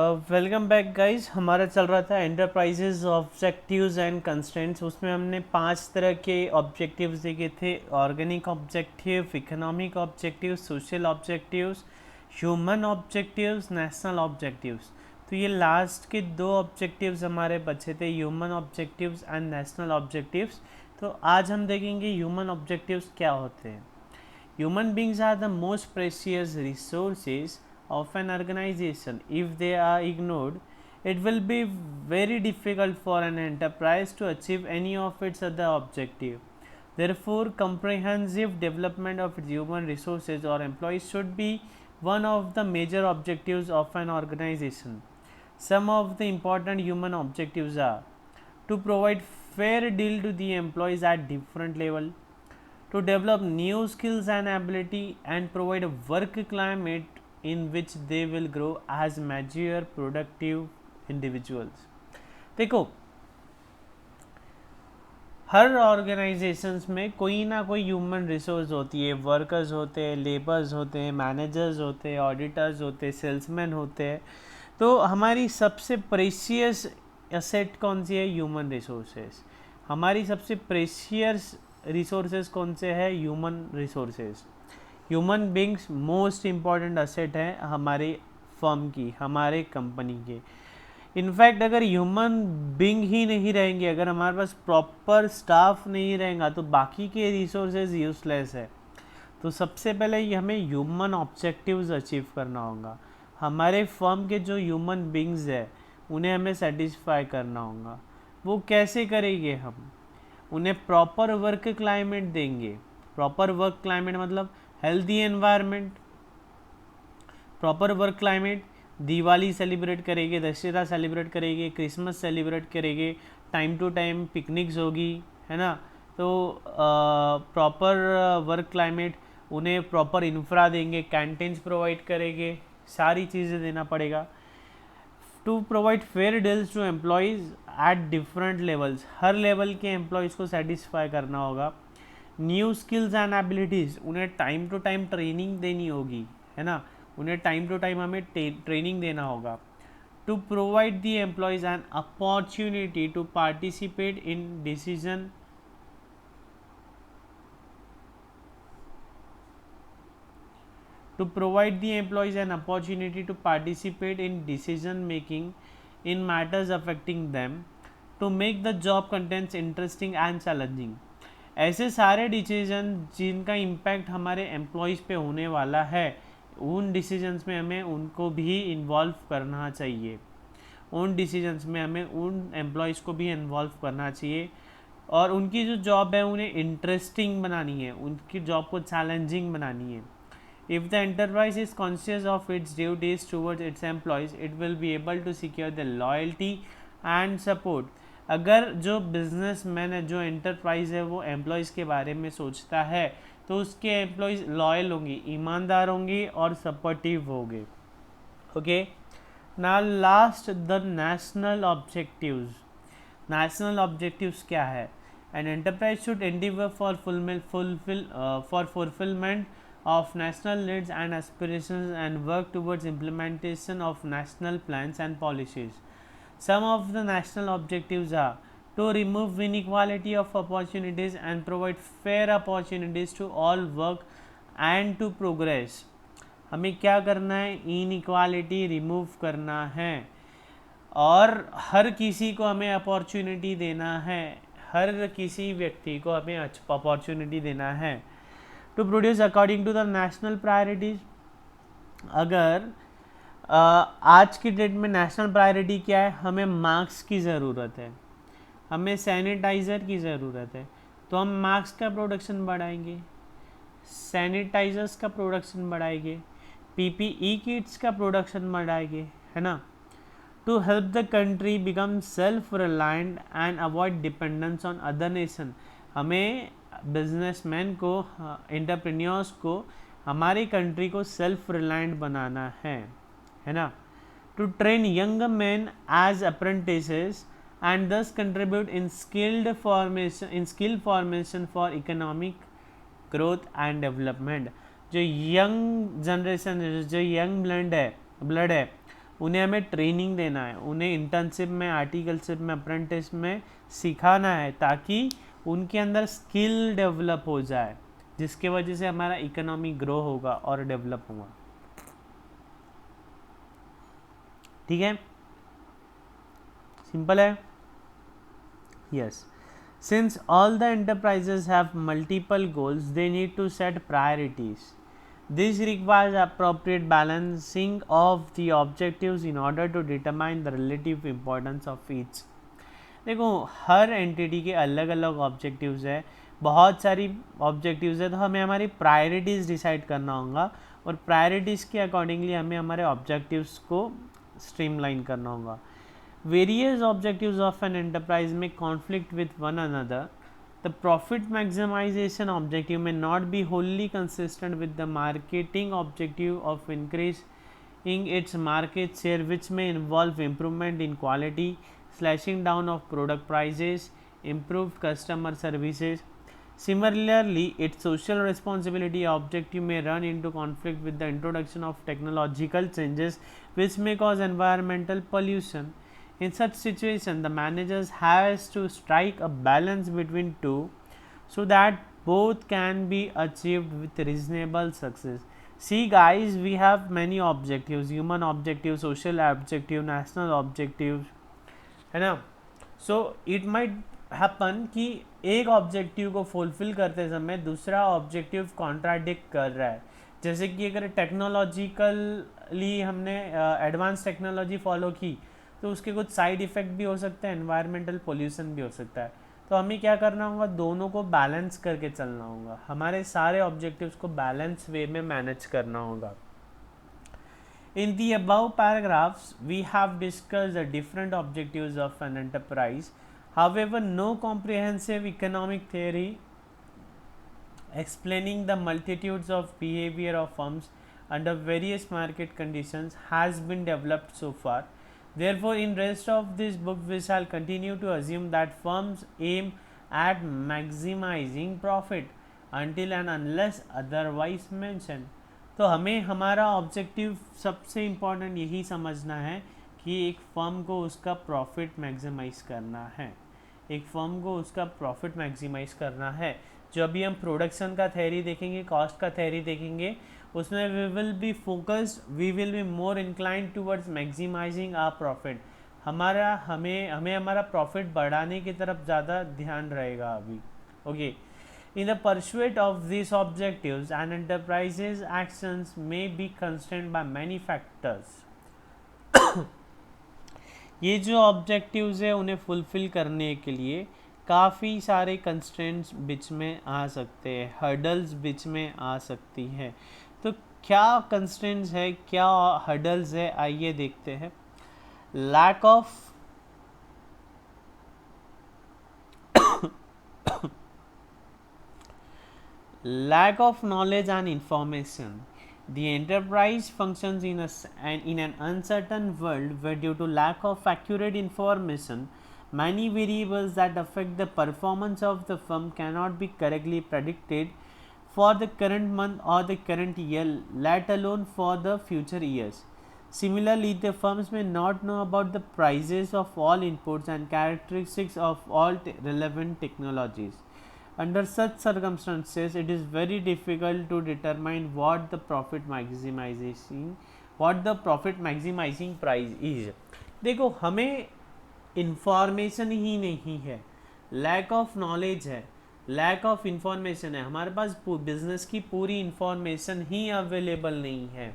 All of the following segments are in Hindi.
Welcome back guys. हमारा चल रहा था एंटरप्राइजेज ऑब्जेक्टिव्स एंड कंस्ट्रेंट्स। उसमें हमने 5 तरह के ऑब्जेक्टिव्स देखे थे: organic objective, economic objective, social objectives, human objectives, national objectives. तो ये लास्ट के 2 ऑब्जेक्टिव्स हमारे बचे थे, human objectives and national objectives. तो आज हम देखेंगे ह्यूमन ऑब्जेक्टिव्स क्या होते हैं। Human beings are the most precious resources of an organization. If they are ignored, it will be very difficult for an enterprise to achieve any of its other objective. Therefore, comprehensive development of its human resources or employees should be one of the major objectives of an organization. Some of the important human objectives are: to provide fair deal to the employees at different level, to develop new skills and ability and provide a work climate in which they will grow as mature productive individuals। देखो, हर ऑर्गेनाइजेशंस में कोई ना कोई ह्यूमन रिसोर्स होती है। वर्कर्स होते हैं, लेबर्स होते हैं, मैनेजर्स होते हैं, ऑडिटर्स होते हैं, सेल्समैन होते हैं। तो हमारी सबसे प्रेशियस एसेट कौन सी है? Human resources. हमारी सबसे प्रेशियस रिसोर्सेज कौन से है? Human resources. Human beings most important asset है हमारे फर्म की, हमारे कंपनी के। इनफैक्ट अगर ह्यूमन बींग ही नहीं रहेंगे, अगर हमारे पास प्रॉपर स्टाफ नहीं रहेगा तो बाकी के रिसोर्सेज यूजलेस है। तो सबसे पहले हमें ह्यूमन ऑब्जेक्टिव्स अचीव करना होगा। हमारे फर्म के जो ह्यूमन बींग्स है उन्हें हमें सेटिस्फाई करना होगा। वो कैसे करेंगे? हम उन्हें प्रॉपर वर्क क्लाइमेट देंगे। प्रॉपर वर्क क्लाइमेट मतलब healthy environment, proper work climate. Diwali celebrate करेंगे, दशहरा सेलिब्रेट करेंगे, क्रिसमस सेलिब्रेट करेंगे, टाइम टू टाइम पिकनिक्स होगी, है ना। तो प्रॉपर वर्क क्लाइमेट, उन्हें प्रॉपर इंफ्रा देंगे, कैंटीन्स प्रोवाइड करेंगे, सारी चीज़ें देना पड़ेगा। To provide fair deals to employees at different levels, हर लेवल के एम्प्लॉयज़ को सेटिस्फाई करना होगा। न्यू स्किल्स एंड एबिलिटीज़, उन्हें टाइम टू टाइम ट्रेनिंग देनी होगी, है ना। उन्हें टाइम टू टाइम हमें ट्रेनिंग देना होगा। To provide the employees an opportunity to participate in decision to provide the employees an opportunity to participate in decision making in matters affecting them, to make the job contents interesting and challenging। ऐसे सारे डिसीजन जिनका इम्पैक्ट हमारे एम्प्लॉयज़ पे होने वाला है, उन डिसीजंस में हमें उनको भी इन्वॉल्व करना चाहिए। उन डिसीजंस में हमें उन एम्प्लॉयज़ को भी इन्वॉल्व करना चाहिए और उनकी जो जॉब है उन्हें इंटरेस्टिंग बनानी है, उनकी जॉब को चैलेंजिंग बनानी है। If the enterprise is conscious of its duties towards its employees, it will be able to secure the loyalty and support। अगर जो बिजनेसमैन है, जो एंटरप्राइज है, वो एम्प्लॉयज़ के बारे में सोचता है तो उसके एम्प्लॉयज़ लॉयल होंगे, ईमानदार होंगे और सपोर्टिव होंगे। Okay, now last the national objectives. National objectives क्या है? An enterprise should endeavour for fulfilment of national needs and aspirations and work towards implementation of national plans and policies। Some of the national objectives are: to remove inequality of opportunities and provide fair opportunities to all work and to progress। हमें क्या करना है? इनइक्वालिटी रिमूव करना है और हर किसी को हमें अपॉर्चुनिटी देना है, हर किसी व्यक्ति को हमें अपॉर्चुनिटी देना है। To produce according to the national priorities. अगर आज की डेट में नेशनल प्रायोरिटी क्या है? हमें मास्क की ज़रूरत है, हमें सैनिटाइज़र की ज़रूरत है, तो हम मास्क का प्रोडक्शन बढ़ाएंगे, सैनिटाइजर्स का प्रोडक्शन बढ़ाएंगे, पीपीई किट्स का प्रोडक्शन बढ़ाएंगे, है ना। To help the country become self reliant and avoid dependence on other nation. हमें बिजनेसमैन को, एंटरप्रेन्योर्स को हमारी कंट्री को सेल्फ रिलायंट बनाना है ना। To train young man as apprentices and thus contribute in skill formation for economic growth and development. जो यंग जनरेशन है, जो यंग ब्लड है, उन्हें हमें ट्रेनिंग देना है, उन्हें इंटर्नशिप में, आर्टिकलशिप में, अप्रेंटिस में सिखाना है ताकि उनके अंदर स्किल डेवलप हो जाए, जिसके वजह से हमारा इकोनॉमी ग्रो होगा और डेवलप होगा। ठीक है, सिंपल है। Yes, since all the enterprises have multiple goals, they need to set priorities. This requires appropriate balancing of the objectives in order to determine the relative importance of each. देखो, हर एंटिटी के अलग अलग ऑब्जेक्टिव्स है, बहुत सारी ऑब्जेक्टिव्स है, तो हमें हमारी प्रायोरिटीज़ डिसाइड करना होगा और प्रायोरिटीज़ के अकॉर्डिंगली हमें हमारे ऑब्जेक्टिव्स को स्ट्रीमलाइन करना होगा। Various objectives of an enterprise में conflict with one another. The profit maximization objective may not be wholly consistent with the marketing objective of increasing its market share, which may involve improvement in quality, slashing down of product prices, improved customer services. Similarly, its social responsibility objective may run into conflict with the introduction of technological changes, which may cause environmental pollution. In such situation, the managers has to strike a balance between two so that both can be achieved with reasonable success. See guys, we have many objectives, human objective, social objective, national objectives, है ना। So it might happen कि एक ऑब्जेक्टिव को फुलफिल करते समय दूसरा ऑब्जेक्टिव कॉन्ट्राडिक्ट कर रहा है। जैसे कि अगर टेक्नोलॉजिकली हमने एडवांस टेक्नोलॉजी फॉलो की तो उसके कुछ साइड इफ़ेक्ट भी हो सकते हैं, एनवायरमेंटल पोल्यूशन भी हो सकता है। तो हमें क्या करना होगा, दोनों को बैलेंस करके चलना होगा, हमारे सारे ऑब्जेक्टिव्स को बैलेंस वे में मैनेज करना होगा। In the above paragraphs, we have discussed the different objectives of an enterprise. However, no comprehensive economic theory explaining the multitudes of behavior of firms under various market conditions has been developed so far. Therefore, in rest of this book, we shall continue to assume that firms aim at maximizing profit until and unless otherwise mentioned. तो हमें हमारा ऑब्जेक्टिव सबसे इम्पॉर्टेंट यही समझना है कि एक फर्म को उसका प्रॉफिट मैक्सिमाइज़ करना है, एक फर्म को उसका प्रॉफिट मैक्सिमाइज़ करना है। जो अभी हम प्रोडक्शन का थ्योरी देखेंगे, कॉस्ट का थ्योरी देखेंगे, उसमें we will be focused, we will be more inclined towards maximising our profit. हमें हमारा प्रॉफिट बढ़ाने की तरफ ज़्यादा ध्यान रहेगा अभी। Okay, In the pursuit of these objectives, an enterprise's actions may be constrained by many factors. ये जो ऑब्जेक्टिव्स है उन्हें फुलफिल करने के लिए काफ़ी सारे कंस्ट्रेंट्स बीच में आ सकते हैं, हर्डल्स बीच में आ सकती है। तो क्या कंस्ट्रेंट्स है, क्या हर्डल्स है, आइए देखते हैं। Lack of lack of knowledge and information. The enterprise functions in an uncertain world where, due to lack of accurate information, many variables that affect the performance of the firm cannot be correctly predicted for the current month or the current year, let alone for the future years. Similarly, the firms may not know about the prices of all inputs and characteristics of all relevant technologies. Under such circumstances, it is very difficult to determine what the profit maximizing price is. देखो, हमें इंफॉर्मेशन ही नहीं है, लैक ऑफ नॉलेज है, लैक ऑफ इंफॉर्मेशन है, हमारे पास बिजनेस की पूरी इंफॉर्मेशन ही अवेलेबल नहीं है।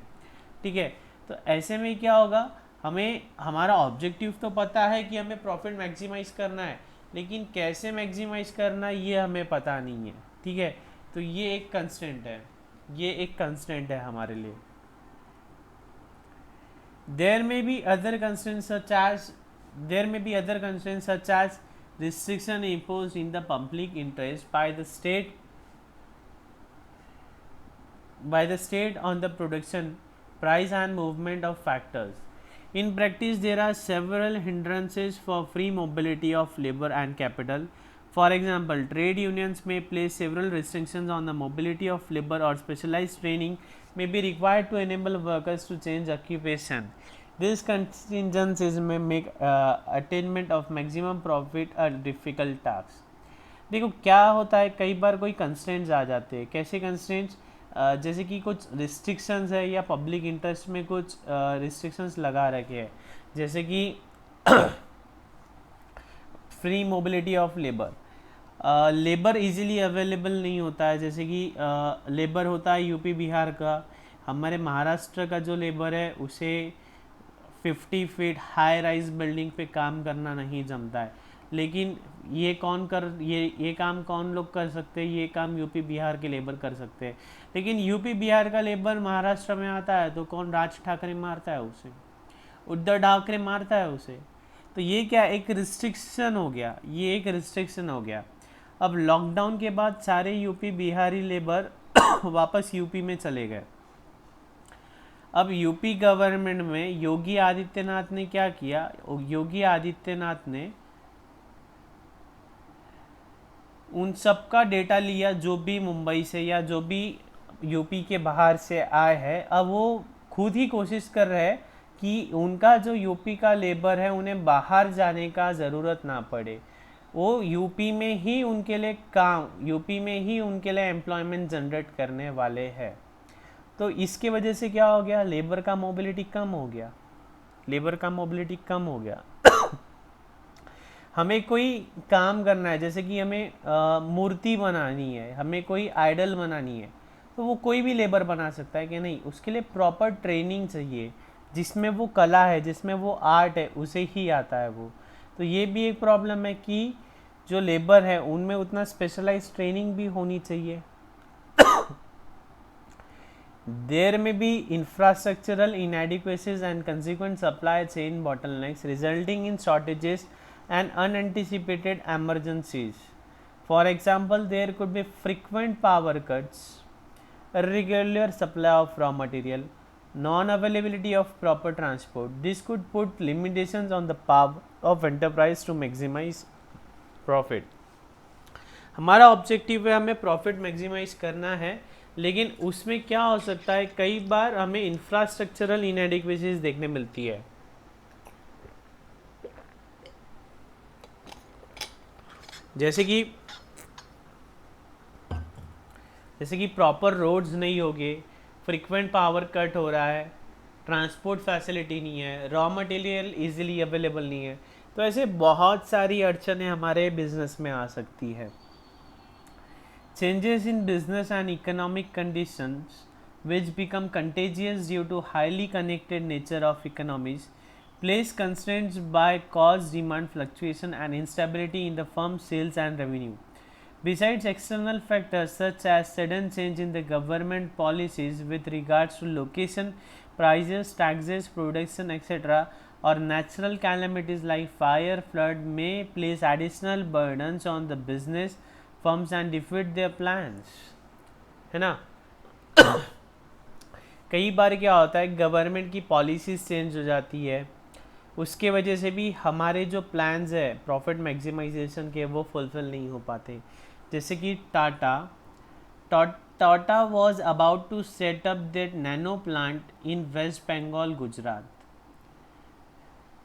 ठीक है, तो ऐसे में क्या होगा, हमें हमारा ऑब्जेक्टिव तो पता है कि हमें प्रॉफिट मैक्सिमाइज करना है, लेकिन कैसे मैक्सिमाइज करना ये हमें पता नहीं है। ठीक है, तो ये एक कंस्टेंट है, ये एक कंस्टेंट है हमारे लिए। There may be other constants such as restriction imposed in the public interest by the state on the production, price and movement of factors. In practice, there are several hindrances for free mobility of labor and capital. For example, trade unions may place several restrictions on the mobility of labor, or specialized training may be required to enable workers to change occupation. This contingencies में make attainment of maximum profit a difficult task. देखो क्या होता है, कई बार कोई कंस्ट्रेंट्स आ जाते हैं। कैसे कंस्ट्रेंट्स? जैसे कि कुछ रिस्ट्रिक्शंस है या पब्लिक इंटरेस्ट में कुछ रिस्ट्रिक्शंस लगा रखे हैं, जैसे कि free mobility of labour. Labour easily available नहीं होता है, जैसे कि लेबर होता है यूपी बिहार का, हमारे महाराष्ट्र का जो लेबर है उसे 50 फीट हाई राइज बिल्डिंग पे काम करना नहीं जमता है। लेकिन ये काम कौन लोग कर सकते हैं? ये काम यूपी बिहार के लेबर कर सकते हैं। लेकिन यूपी बिहार का लेबर महाराष्ट्र में आता है तो कौन? राज ठाकरे मारता है उसे, उद्धव ठाकरे मारता है उसे। तो ये क्या एक रिस्ट्रिक्शन हो गया, ये एक रिस्ट्रिक्शन हो गया। अब लॉकडाउन के बाद सारे यूपी बिहारी लेबर वापस यूपी में चले गए। अब यूपी गवर्नमेंट में योगी आदित्यनाथ ने क्या किया? योगी आदित्यनाथ ने उन सब का डेटा लिया जो भी मुंबई से या जो भी यूपी के बाहर से आए हैं। अब वो खुद ही कोशिश कर रहे हैं कि उनका जो यूपी का लेबर है उन्हें बाहर जाने का ज़रूरत ना पड़े, वो यूपी में ही उनके लिए यूपी में ही उनके लिए एम्प्लॉयमेंट जनरेट करने वाले हैं। तो इसके वजह से क्या हो गया? लेबर का मोबिलिटी कम हो गया, लेबर का मोबिलिटी कम हो गया। हमें कोई काम करना है, जैसे कि हमें मूर्ति बनानी है, हमें कोई आइडल बनानी है, तो वो कोई भी लेबर बना सकता है कि नहीं? उसके लिए प्रॉपर ट्रेनिंग चाहिए, जिसमें वो कला है, जिसमें वो आर्ट है, उसे ही आता है वो। तो ये भी एक प्रॉब्लम है कि जो लेबर है उनमें उतना स्पेशलाइज ट्रेनिंग भी होनी चाहिए। There may be infrastructural inadequacies and consequent supply chain bottlenecks resulting in shortages and unanticipated emergencies. For example, there could be frequent power cuts, irregular supply of raw material, non-availability of proper transport. This could put limitations on the power of enterprise to maximize profit. हमारा ऑब्जेक्टिव है हमें प्रॉफिट मैक्सिमाइज करना है, लेकिन उसमें क्या हो सकता है, कई बार हमें इंफ्रास्ट्रक्चरल इनएडिक्वेसीज देखने मिलती है। जैसे कि प्रॉपर रोड्स नहीं होंगे, फ्रीक्वेंट पावर कट हो रहा है, ट्रांसपोर्ट फैसिलिटी नहीं है, रॉ मटेरियल इजीली अवेलेबल नहीं है। तो ऐसे बहुत सारी अड़चनें हमारे बिजनेस में आ सकती है। Changes in business and economic conditions which become contagious due to highly connected nature of economies place constraints by cause demand fluctuation and instability in the firm's sales and revenue. Besides external factors such as sudden change in the government policies with regards to location, prices, taxes, production, etc., or natural calamities like fire, flood may place additional burdens on the business firms and defeat their plans, है ना। कई बार क्या होता है, गवर्नमेंट की पॉलिसीज चेंज हो जाती है, उसके वजह से भी हमारे जो प्लान्स है प्रॉफिट मैक्सिमाइजेशन के वो फुलफिल नहीं हो पाते। जैसे कि Tata was about to set up that Nano plant in West Bengal, Gujarat.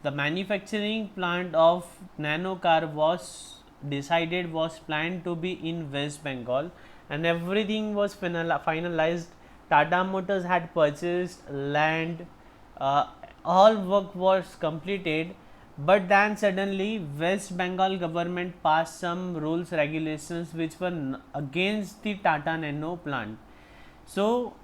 The manufacturing plant of Nano car was planned to be in West Bengal, and everything was finalized. Tata Motors had purchased land, all work was completed, but then suddenly West Bengal government passed some rules regulations which were against the Tata Nano plant. So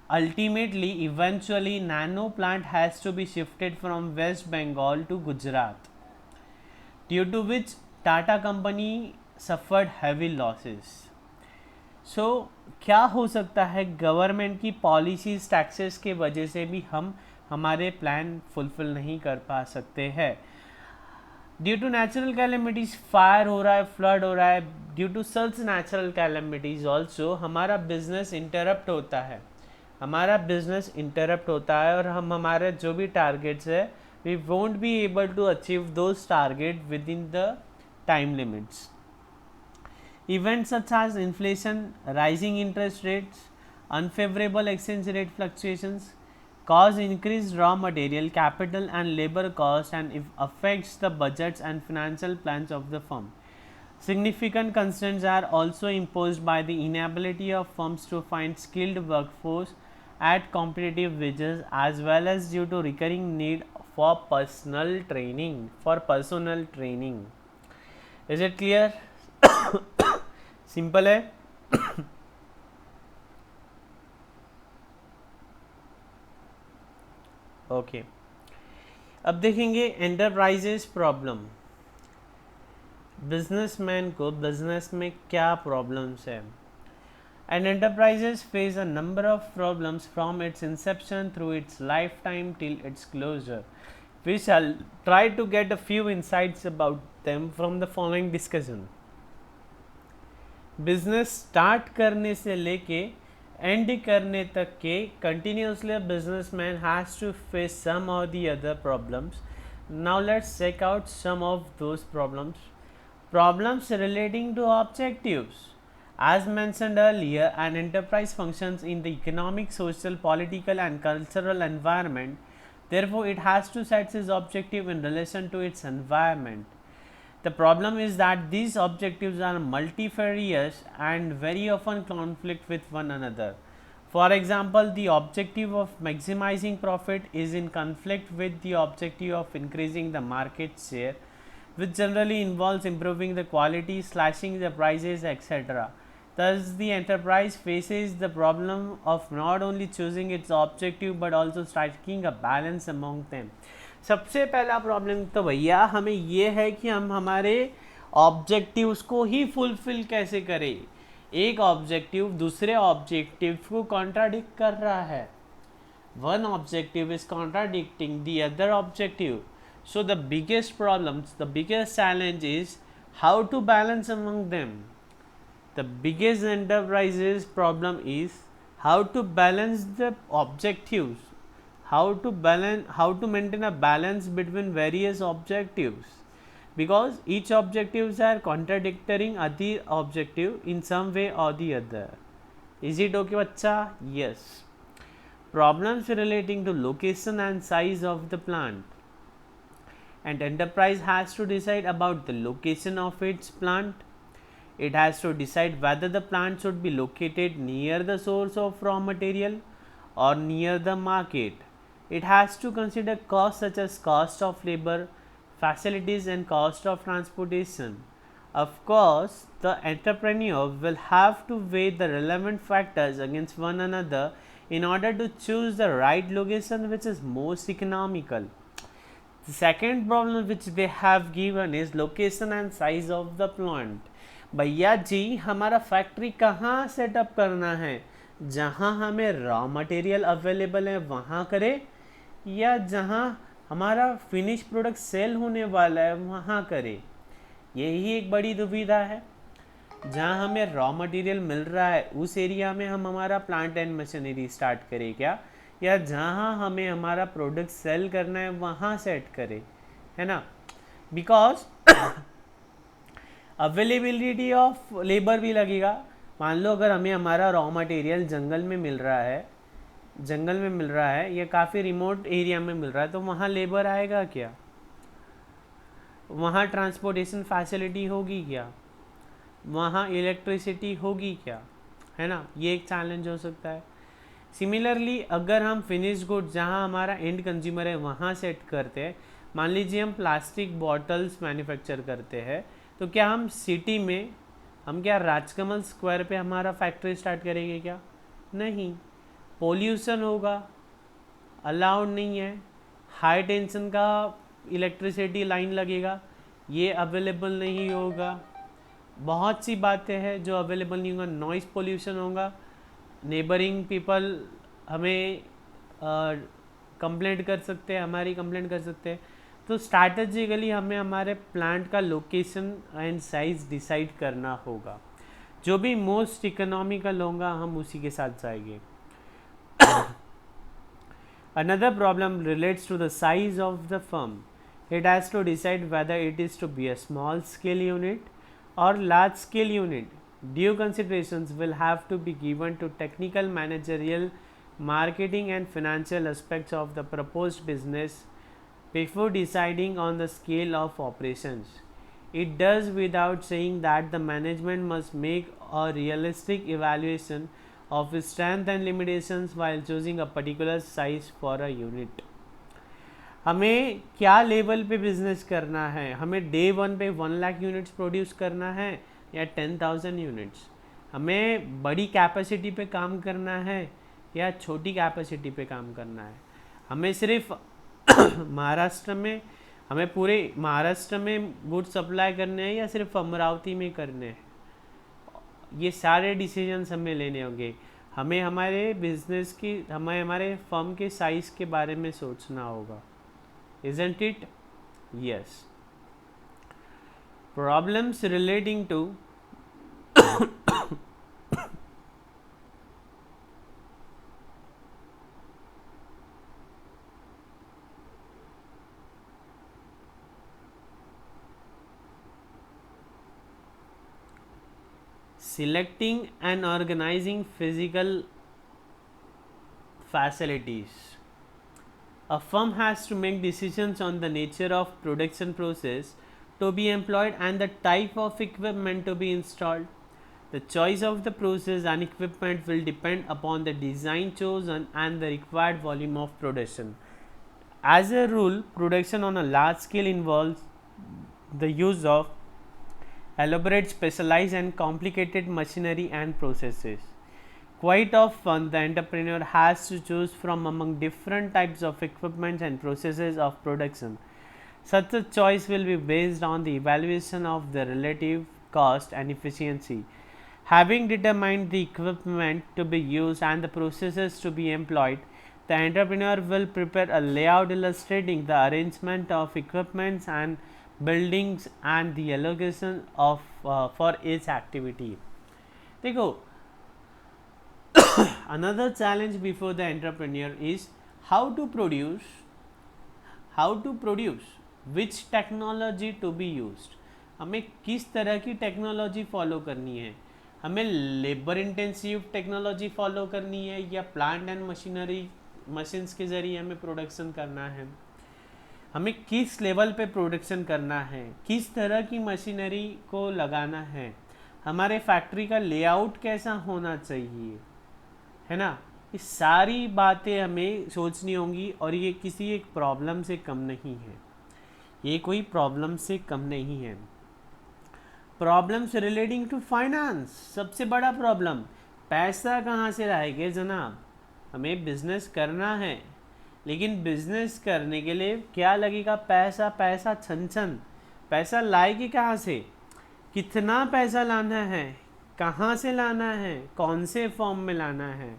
ultimately, eventually Nano plant has to be shifted from West Bengal to Gujarat, due to which Tata company suffered heavy losses. So क्या हो सकता है, गवर्नमेंट की पॉलिसीज टैक्सेस के वजह से भी हम हमारे प्लान फुलफिल नहीं कर पा सकते हैं। Due to natural calamities, fire हो रहा है, फ्लड हो रहा है, due to such natural calamities also हमारा बिजनेस इंटरप्ट होता है, और हम हमारे जो भी टारगेट्स है we won't be able to achieve those targets within the time limits. Events such as inflation, rising interest rates, unfavorable exchange rate fluctuations, cause increased raw material, capital and labor cost, and it affects the budgets and financial plans of the firm. Significant constraints are also imposed by the inability of firms to find skilled workforce at competitive wages, as well as due to recurring need for personal training. Is it clear? Simple है. ओके अब देखेंगे एंटरप्राइजेस प्रॉब्लम. बिजनेसमैन को बिजनेस में क्या प्रॉब्लम्स है. And enterprises face a number of problems from its inception through its life time till its closure. We shall try to get a few insights about them from the following discussion. Business start करने से लेके एंड करने तक के continuously businessman has to face some or the other problems. Now let's check out some of those problems. Problems relating to objectives. As mentioned earlier, an enterprise functions in the economic, social, political and cultural environment. Therefore, it has to set its objective in relation to its environment. The problem is that these objectives are multifarious and very often conflict with one another. For example, the objective of maximizing profit is in conflict with the objective of increasing the market share, which generally involves improving the quality, slashing the prices, etc. Thus, the enterprise faces the problem of not only choosing its objective but also striking a balance among them. सबसे पहला प्रॉब्लम तो भैया हमें ये है कि हम हमारे ऑब्जेक्टिव्स को ही फुलफिल कैसे करें. एक ऑब्जेक्टिव दूसरे ऑब्जेक्टिव को कॉन्ट्राडिक्ट कर रहा है. One objective is contradicting the other objective. So the biggest problems, the biggest challenge is how to balance among them. The biggest enterprises problem is how to balance the objectives, how to maintain a balance between various objectives, because each objectives are contradicting other objective in some way or the other. Is it okay bachcha? Yes. Problems relating to location and size of the plant. And enterprise has to decide about the location of its plant. It has to decide whether the plant should be located near the source of raw material or near the market. It has to consider costs such as cost of labor, facilities and cost of transportation. Of course, the entrepreneur will have to weigh the relevant factors against one another in order to choose the right location which is most economical. The second problem which they have given is location and size of the plant. भैया जी हमारा फैक्ट्री कहाँ सेटअप करना है. जहाँ हमें रॉ मटेरियल अवेलेबल है वहाँ करें या जहाँ हमारा फिनिश प्रोडक्ट सेल होने वाला है वहाँ करें. यही एक बड़ी दुविधा है. जहाँ हमें रॉ मटेरियल मिल रहा है उस एरिया में हम हमारा प्लांट एंड मशीनरी स्टार्ट करें क्या, या जहाँ हमें हमारा प्रोडक्ट सेल करना है वहाँ सेट करें, है ना. बिकॉज अवेलेबिलिटी ऑफ लेबर भी लगेगा. मान लो अगर हमें हमारा रॉ मटेरियल जंगल में मिल रहा है या काफ़ी रिमोट एरिया में मिल रहा है तो वहाँ लेबर आएगा क्या, वहाँ ट्रांसपोर्टेशन फैसिलिटी होगी क्या, वहाँ इलेक्ट्रिसिटी होगी क्या, है ना. ये एक चैलेंज हो सकता है. सिमिलरली अगर हम फिनिश गुड जहाँ हमारा एंड कंज्यूमर है वहाँ सेट करते हैं, मान लीजिए हम प्लास्टिक बॉटल्स मैन्युफैक्चर करते हैं, तो क्या हम सिटी में हम क्या राजकमल स्क्वायर पे हमारा फैक्ट्री स्टार्ट करेंगे क्या, नहीं. पोल्यूशन होगा, अलाउड नहीं है. हाई टेंशन का इलेक्ट्रिसिटी लाइन लगेगा, ये अवेलेबल नहीं होगा. बहुत सी बातें हैं जो अवेलेबल नहीं होगा. नॉइज़ पोल्यूशन होगा, नेबरिंग पीपल हमें कंप्लेंट कर सकते हैं, हमारी कंप्लेंट कर सकते हैं. तो स्ट्रैटेजिकली हमें हमारे प्लांट का लोकेशन एंड साइज डिसाइड करना होगा. जो भी मोस्ट इकोनॉमिकल होगा हम उसी के साथ जाएंगे. Another problem relates to the size of the firm. It has to decide whether it is to be a small scale unit or large scale unit. Due considerations will have to be given to technical, managerial, marketing and financial aspects of the proposed business before deciding on the scale of operations. It does without saying that the management must make a realistic evaluation of its strength and limitations while choosing a particular size for a unit. हमें क्या लेवल पे बिजनेस करना है, हमें डे वन पे 1 लाख यूनिट्स प्रोड्यूस करना है या 10,000 यूनिट्स, हमें बड़ी कैपेसिटी पे काम करना है या छोटी कैपेसिटी पे काम करना है, हमें सिर्फ महाराष्ट्र में, हमें पूरे महाराष्ट्र में गुड सप्लाई करने हैं या सिर्फ अमरावती में करने हैं, ये सारे डिसीजंस हमें लेने होंगे. हमें हमारे बिजनेस की, हमें हमारे फर्म के साइज़ के बारे में सोचना होगा. Isn't it? Yes. Problems relating to selecting and organizing physical facilities. A firm has to make decisions on the nature of production process to be employed and the type of equipment to be installed. The choice of the process and equipment will depend upon the design chosen and the required volume of production. As a rule, production on a large scale involves the use of elaborate, specialized and complicated machinery and processes. Quite often, the entrepreneur has to choose from among different types of equipment and processes of production. Such a choice will be based on the evaluation of the relative cost and efficiency. Having determined the equipment to be used and the processes to be employed, the entrepreneur will prepare a layout illustrating the arrangement of equipments and buildings and the allocation of for each activity. देखो, another challenge before the entrepreneur is how to produce which technology to be used. हमें किस तरह की टेक्नोलॉजी फॉलो करनी है, हमें लेबर इंटेंसिव टेक्नोलॉजी फॉलो करनी है या प्लांट एंड मशीन्स के ज़रिए हमें प्रोडक्शन करना है, हमें किस लेवल पे प्रोडक्शन करना है, किस तरह की मशीनरी को लगाना है, हमारे फैक्ट्री का लेआउट कैसा होना चाहिए, है ना. ये सारी बातें हमें सोचनी होंगी और ये किसी एक प्रॉब्लम से कम नहीं है, ये कोई प्रॉब्लम से कम नहीं है. प्रॉब्लम्स रिलेटिंग टू फाइनेंस, सबसे बड़ा प्रॉब्लम, पैसा कहाँ से लाएंगे जनाब. हमें बिजनेस करना है लेकिन बिजनेस करने के लिए क्या लगेगा, पैसा. पैसा छन पैसा लाएगी कहाँ से, कितना पैसा लाना है, कहाँ से लाना है, कौन से फॉर्म में लाना है.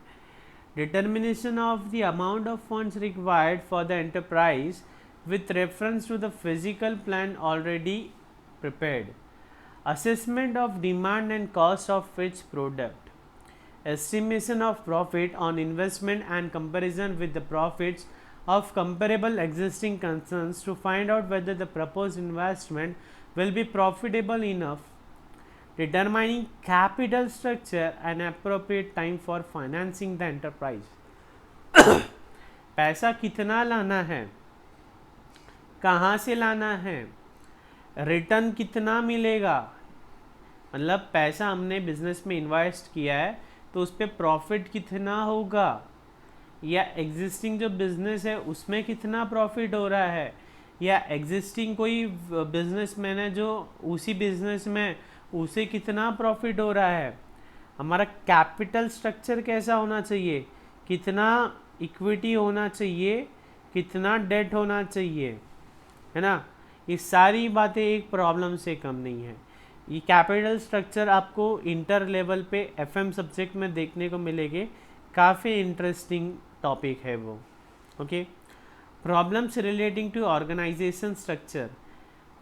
Determination of the amount of funds required for the enterprise with reference to the physical plan already prepared. Assessment of demand and cost of each product. Estimation of profit on investment and comparison with the profits of comparable existing concerns to find out whether the proposed investment will be profitable enough. Determining capital structure and appropriate time for financing the enterprise. पैसा कितना लाना है, कहाँ से लाना है, रिटर्न कितना मिलेगा, मतलब पैसा हमने बिजनेस में इन्वेस्ट किया है तो उस पर प्रॉफिट कितना होगा, या एग्जिस्टिंग जो बिजनेस है उसमें कितना प्रॉफिट हो रहा है, या एग्जिस्टिंग कोई बिजनेसमैन है जो उसी बिजनेस में उसे कितना प्रॉफिट हो रहा है, हमारा कैपिटल स्ट्रक्चर कैसा होना चाहिए, कितना इक्विटी होना चाहिए, कितना डेट होना चाहिए, है ना. ये सारी बातें एक प्रॉब्लम से कम नहीं है. ये कैपिटल स्ट्रक्चर आपको इंटर लेवल पे एफएम सब्जेक्ट में देखने को मिलेंगे, काफ़ी इंटरेस्टिंग टॉपिक है वो. Okay. Problems relating to organisation structure.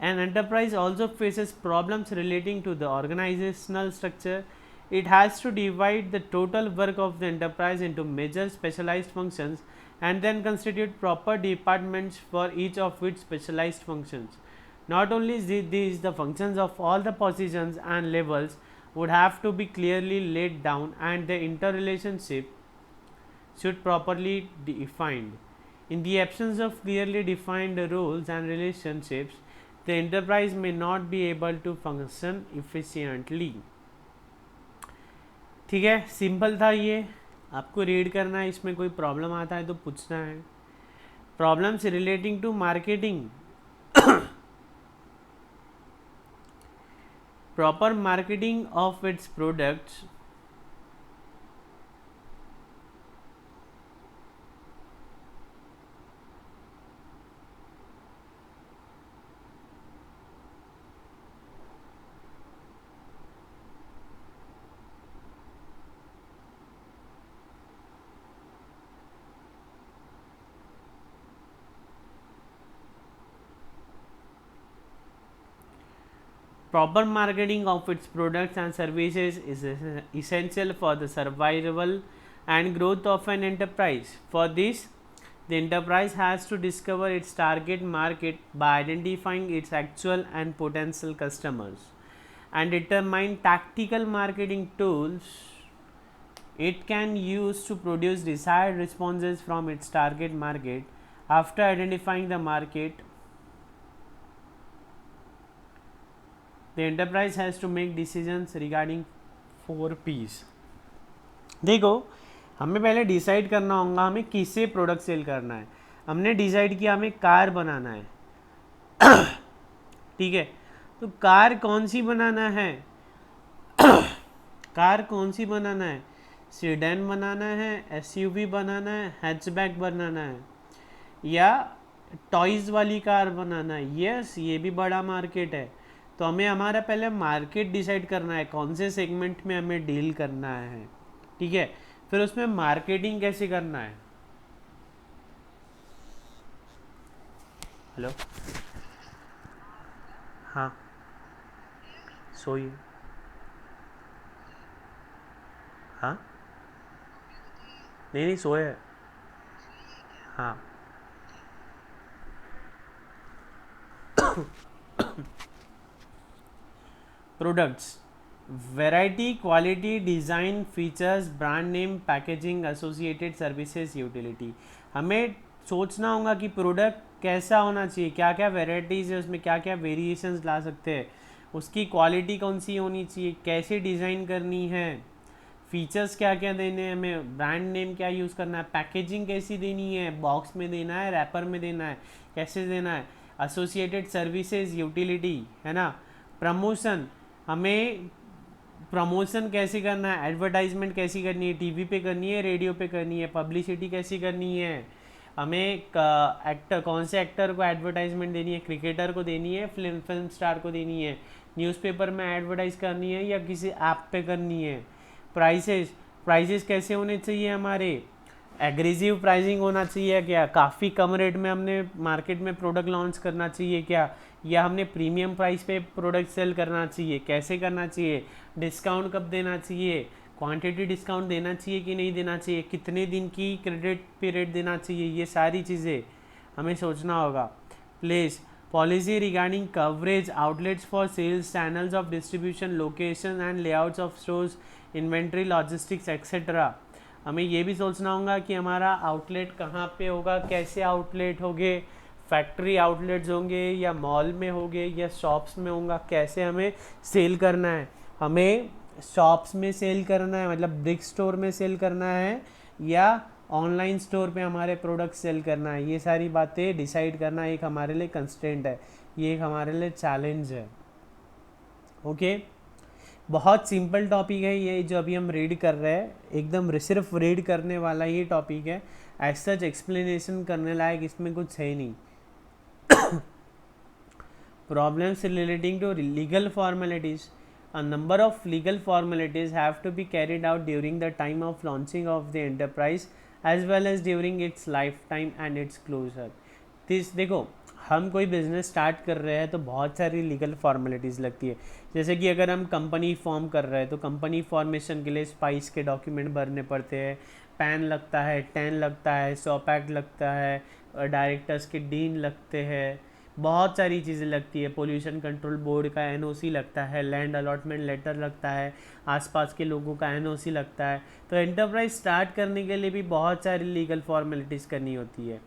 An enterprise also faces problems relating to the organizational structure. It has to divide the total work of the enterprise into major specialized functions and then constitute proper departments for each of its specialized functions. Not only these, the functions of all the positions and levels would have to be clearly laid down and the interrelationship should properly defined. In the absence of clearly defined roles and relationships, the enterprise may not be able to function efficiently. ठीक है, सिंपल था ये, आपको रीड करना है, इसमें कोई प्रॉब्लम आता है तो पूछना है. Problems relating to marketing. Proper marketing of its products. Proper marketing of its products and services is essential for the survival and growth of an enterprise. For this, the enterprise has to discover its target market by identifying its actual and potential customers and determine tactical marketing tools it can use to produce desired responses from its target market. After identifying the market, the enterprise has to make decisions regarding 4 P's. देखो, हमें पहले डिसाइड करना होगा हमें किससे प्रोडक्ट सेल करना है. हमने डिसाइड किया हमें कार बनाना है. ठीक है, तो कार कौन सी बनाना है? कार कौन सी बनाना है? सीडन बनाना है, एसयूवी बनाना है, हैचबैक बनाना है, या टॉयज़ वाली कार बनाना है? यस, ये भी बड़ा मार्केट है. तो हमें हमारा पहले मार्केट डिसाइड करना है, कौन से सेगमेंट में हमें डील करना है. ठीक है, फिर उसमें मार्केटिंग कैसे करना है. हेलो, हाँ, सोइए. हाँ, नहीं सोए. हाँ. Products, variety, quality, design, features, brand name, packaging, associated services, utility. हमें सोचना होगा कि प्रोडक्ट कैसा होना चाहिए, क्या क्या वेराइटीज़ है उसमें, क्या क्या वेरिएशंस ला सकते हैं, उसकी क्वालिटी कौन सी होनी चाहिए, कैसे डिज़ाइन करनी है, फीचर्स क्या क्या देने हैं हमें, ब्रांड नेम क्या यूज़ करना है, पैकेजिंग कैसी देनी है, बॉक्स में देना है, रैपर में देना है, कैसे देना है, एसोसिएटेड सर्विसेज, यूटिलिटी, है ना. प्रमोशन, हमें प्रमोशन कैसे करना है, एडवर्टाइजमेंट कैसी करनी है, टीवी पे करनी है, रेडियो पे करनी है, पब्लिसिटी कैसी करनी है, हमें एक्टर कौन से एक्टर को एडवर्टाइजमेंट देनी है, क्रिकेटर को देनी है, फिल्म स्टार को देनी है, न्यूज़पेपर में एडवर्टाइज करनी है या किसी ऐप पे करनी है. प्राइसेस कैसे होने चाहिए हमारे, एग्रेसिव प्राइसिंग होना चाहिए क्या, काफ़ी कम रेट में हमने मार्केट में प्रोडक्ट लॉन्च करना चाहिए क्या, या हमने प्रीमियम प्राइस पे प्रोडक्ट सेल करना चाहिए, कैसे करना चाहिए, डिस्काउंट कब देना चाहिए, क्वांटिटी डिस्काउंट देना चाहिए कि नहीं देना चाहिए, कितने दिन की क्रेडिट पीरियड देना चाहिए, ये सारी चीज़ें हमें सोचना होगा. Place, policy regarding coverage, outlets for sales, channels of distribution, location and layouts of stores, inventory, logistics etcetera. हमें ये भी सोचना होगा कि हमारा आउटलेट कहाँ पे होगा, कैसे आउटलेट होंगे, फैक्ट्री आउटलेट्स होंगे या मॉल में होंगे या शॉप्स में होगा, कैसे हमें सेल करना है. हमें शॉप्स में सेल करना है, मतलब ब्रिक स्टोर में सेल करना है, या ऑनलाइन स्टोर पे हमारे प्रोडक्ट सेल करना है. ये सारी बातें डिसाइड करना एक हमारे लिए कंस्ट्रेंट है, ये एक हमारे लिए चैलेंज है. ओके, बहुत सिंपल टॉपिक है ये जो अभी हम रीड कर रहे हैं, एकदम सिर्फ रीड करने वाला ये टॉपिक है. एज सच एक्सप्लेनेशन करने लायक इसमें कुछ है नहीं. Problems relating to legal formalities. A number of legal formalities have to be carried out during the time of launching of the enterprise as well as during its lifetime and its closure. देखो, हम कोई बिज़नेस स्टार्ट कर रहे हैं तो बहुत सारी लीगल फॉर्मेलिटीज़ लगती है. जैसे कि अगर हम कंपनी फॉर्म कर रहे हैं तो कंपनी फॉर्मेशन के लिए स्पाइस के डॉक्यूमेंट भरने पड़ते हैं, पैन लगता है, टेन लगता है, सॉप एक्ट लगता है, डायरेक्टर्स के डीन लगते हैं, बहुत सारी चीज़ें लगती है। पोल्यूशन कंट्रोल बोर्ड का एनओसी लगता है, लैंड अलॉटमेंट लेटर लगता है, आसपास के लोगों का एनओसी लगता है। तो एंटरप्राइज स्टार्ट करने के लिए भी बहुत सारी लीगल फॉर्मेलिटीज़ करनी होती है।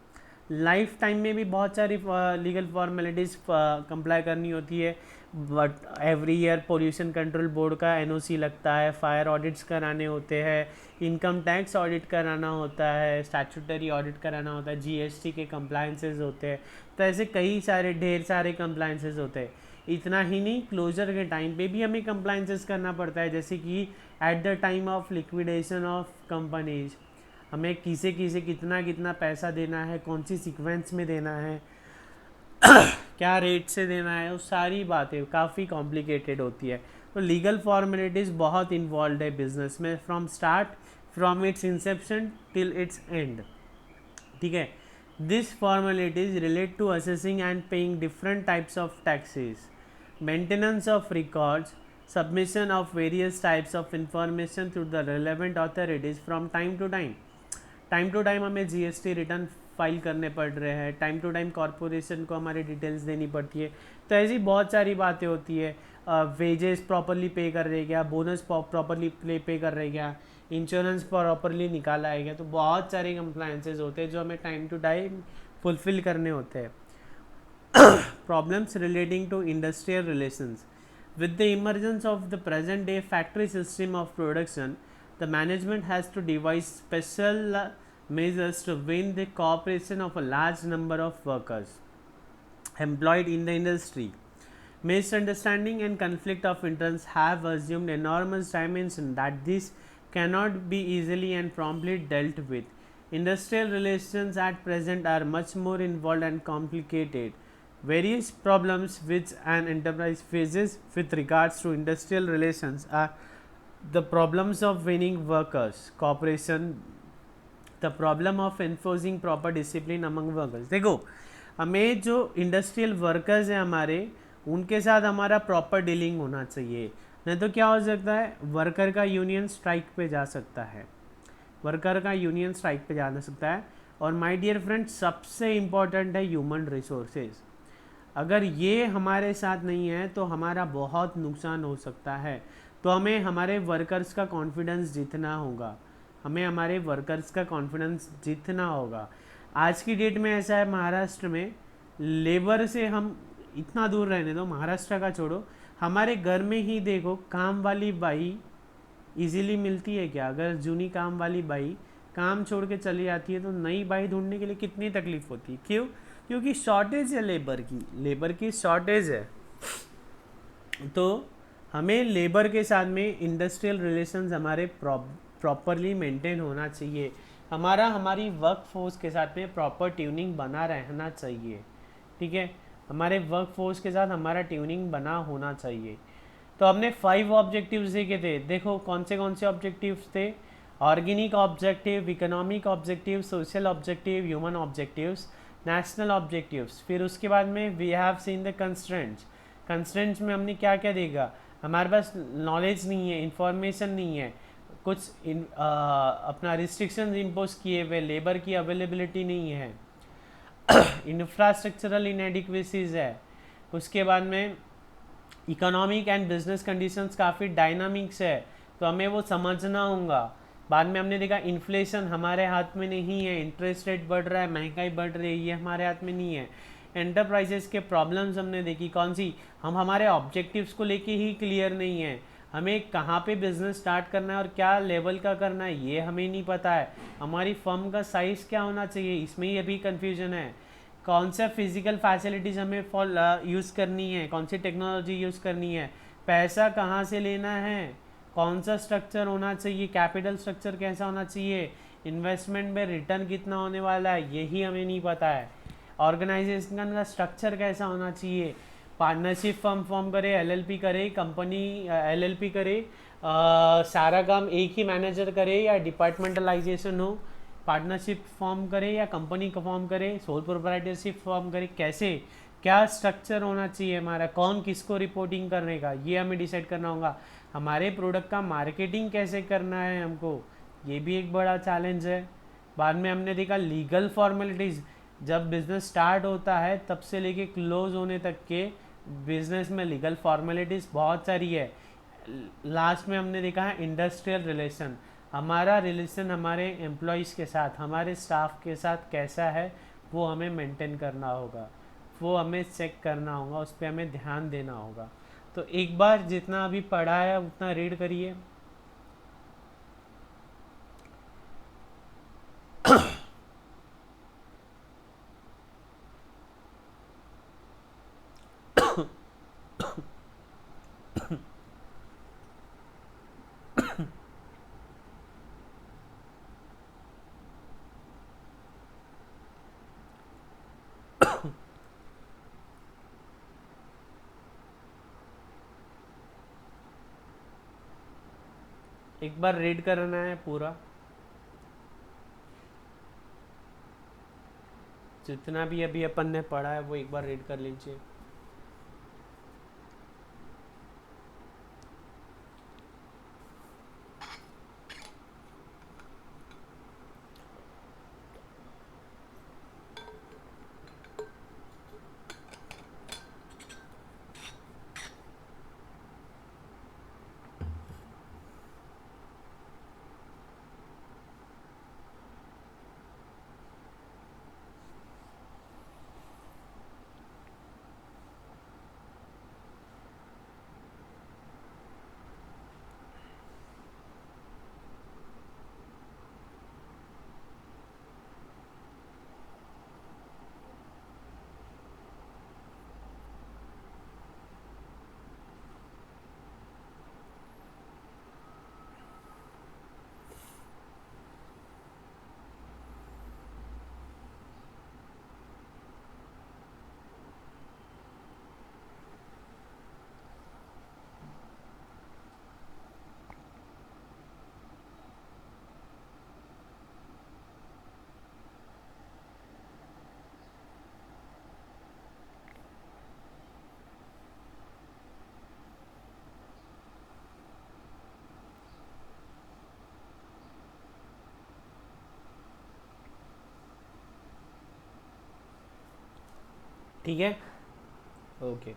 लाइफ टाइम में भी बहुत सारी लीगल फॉर्मेलिटीज़ कंप्लाई करनी होती है। But every year pollution control board का एनओसी लगता है, फायर ऑडिट्स कराने होते हैं, इनकम टैक्स ऑडिट कराना होता है, स्टैट्यूटरी ऑडिट कराना होता है, जीएसटी के कंप्लायंसेस होते हैं। तो ऐसे कई सारे ढेर सारे कंप्लायंसेस होते हैं। इतना ही नहीं, क्लोजर के टाइम पे भी हमें कंप्लायंसेस करना पड़ता है, जैसे कि at the time of liquidation of companies हमें किसे किसे कितना कितना पैसा देना है, कौन सी सीक्वेंस में देना है, क्या रेट से देना है, वो सारी बातें काफ़ी कॉम्प्लिकेटेड होती है। तो लीगल फॉर्मेलिटीज़ बहुत इन्वॉल्व है बिजनेस में, from start, from its inception till its end. ठीक है। This formalities relate to assessing and paying different types of taxes, maintenance of records, submission of various types of information to the relevant authorities from time to time. Time to time हमें जीएसटी रिटर्न फाइल करने पड़ रहे हैं, टाइम टू टाइम कॉरपोरेशन को हमारी डिटेल्स देनी पड़ती है। तो ऐसी बहुत सारी बातें होती है। वेजेस प्रॉपरली पे कर रहे क्या, बोनस प्रॉपरली पे कर रहे क्या, इंश्योरेंस प्रॉपरली निकाला है क्या। तो बहुत सारे कंप्लायंसेस होते हैं जो हमें टाइम टू टाइम फुलफिल करने होते हैं। Problems relating to industrial relations. With the emergence of the present day factory system of production, the management has to devise special measures to win the cooperation of a large number of workers employed in the industry. Misunderstanding and conflict of interest have assumed enormous dimension that this cannot be easily and promptly dealt with. Industrial relations at present are much more involved and complicated. Various problems which an enterprise faces with regards to industrial relations are the problems of winning workers, cooperation, the problem of enforcing proper discipline among workers. देखो, हमें जो इंडस्ट्रियल वर्कर्स हैं हमारे, उनके साथ हमारा प्रॉपर डीलिंग होना चाहिए। नहीं तो क्या हो सकता है, वर्कर का यूनियन स्ट्राइक पे जा सकता है, वर्कर का यूनियन स्ट्राइक पे जा सकता है। और माय डियर फ्रेंड, सबसे इम्पॉर्टेंट है ह्यूमन रिसोर्सेज। अगर ये हमारे साथ नहीं है तो हमारा बहुत नुकसान हो सकता है। तो हमें हमारे वर्कर्स का कॉन्फिडेंस जीतना होगा, हमें हमारे वर्कर्स का कॉन्फिडेंस जीतना होगा। आज की डेट में ऐसा है, महाराष्ट्र में लेबर से हम इतना दूर रहने दो, महाराष्ट्र का छोड़ो, हमारे घर में ही देखो काम वाली बाई इजीली मिलती है क्या? अगर जूनी काम वाली बाई काम छोड़ के चली जाती है तो नई बाई ढूंढने के लिए कितनी तकलीफ होती है। क्यों? क्योंकि शॉर्टेज है लेबर की शॉर्टेज है। तो हमें लेबर के साथ में इंडस्ट्रियल रिलेशंस हमारे प्रॉपरली मेंटेन होना चाहिए। हमारी वर्क फोर्स के साथ में प्रॉपर ट्यूनिंग बना रहना चाहिए। ठीक है, हमारे वर्क फोर्स के साथ हमारा ट्यूनिंग बना होना चाहिए। तो हमने 5 ऑब्जेक्टिव्स देखे थे। देखो कौन से ऑब्जेक्टिव्स थे? Organic objective, economic objective, social objective, human objectives, national objectives. फिर उसके बाद में we have seen the constraints. Constraints में हमने क्या क्या देखा? हमारे पास नॉलेज नहीं है, इंफॉर्मेशन नहीं है, कुछ अपना रिस्ट्रिक्शंस इम्पोज किए हुए, लेबर की अवेलेबिलिटी नहीं है, इंफ्रास्ट्रक्चरल इनएडिक्वेसीज है। उसके बाद में इकोनॉमिक एंड बिजनेस कंडीशंस काफ़ी डायनामिक्स है, तो हमें वो समझना होगा। बाद में हमने देखा इन्फ्लेशन हमारे हाथ में नहीं है, इंटरेस्ट रेट बढ़ रहा है, महंगाई बढ़ रही है, ये हमारे हाथ में नहीं है। एंटरप्राइजेस के प्रॉब्लम्स हमने देखी, कौन सी? हम हमारे ऑब्जेक्टिव्स को लेके ही क्लियर नहीं है, हमें कहाँ पे बिजनेस स्टार्ट करना है और क्या लेवल का करना है ये हमें नहीं पता है। हमारी फर्म का साइज़ क्या होना चाहिए, इसमें ही अभी कन्फ्यूजन है। कौन सा फिजिकल फैसिलिटीज़ हमें यूज़ करनी है, कौन सी टेक्नोलॉजी यूज़ करनी है, पैसा कहाँ से लेना है, कौन सा स्ट्रक्चर होना चाहिए, कैपिटल स्ट्रक्चर कैसा होना चाहिए, इन्वेस्टमेंट में रिटर्न कितना होने वाला है, यही हमें नहीं पता है। ऑर्गेनाइजेशन का स्ट्रक्चर कैसा होना चाहिए, पार्टनरशिप फर्म फॉर्म करे, एलएलपी करे, कंपनी एलएलपी करे, सारा काम एक ही मैनेजर करे या डिपार्टमेंटलाइजेशन हो, पार्टनरशिप फॉर्म करे या कंपनी का फॉर्म करे, सोल प्रोप्राइटरशिप फॉर्म करे, कैसे क्या स्ट्रक्चर होना चाहिए हमारा, कौन किसको रिपोर्टिंग करने का, ये हमें डिसाइड करना होगा। हमारे प्रोडक्ट का मार्केटिंग कैसे करना है हमको, ये भी एक बड़ा चैलेंज है। बाद में हमने देखा लीगल फॉर्मेलिटीज़। जब बिज़नेस स्टार्ट होता है तब से लेके क्लोज होने तक के बिज़नेस में लीगल फॉर्मेलिटीज़ बहुत सारी है। लास्ट में हमने देखा है इंडस्ट्रियल रिलेशन, हमारा रिलेशन हमारे एम्प्लॉयज़ के साथ, हमारे स्टाफ के साथ कैसा है वो हमें मेंटेन करना होगा, वो हमें चेक करना होगा, उस पर हमें ध्यान देना होगा। तो एक बार जितना अभी पढ़ा है उतना रीड करिए। एक बार रीड करना है पूरा, जितना भी अभी अपन ने पढ़ा है वो एक बार रीड कर लीजिए। ठीक है, ओके।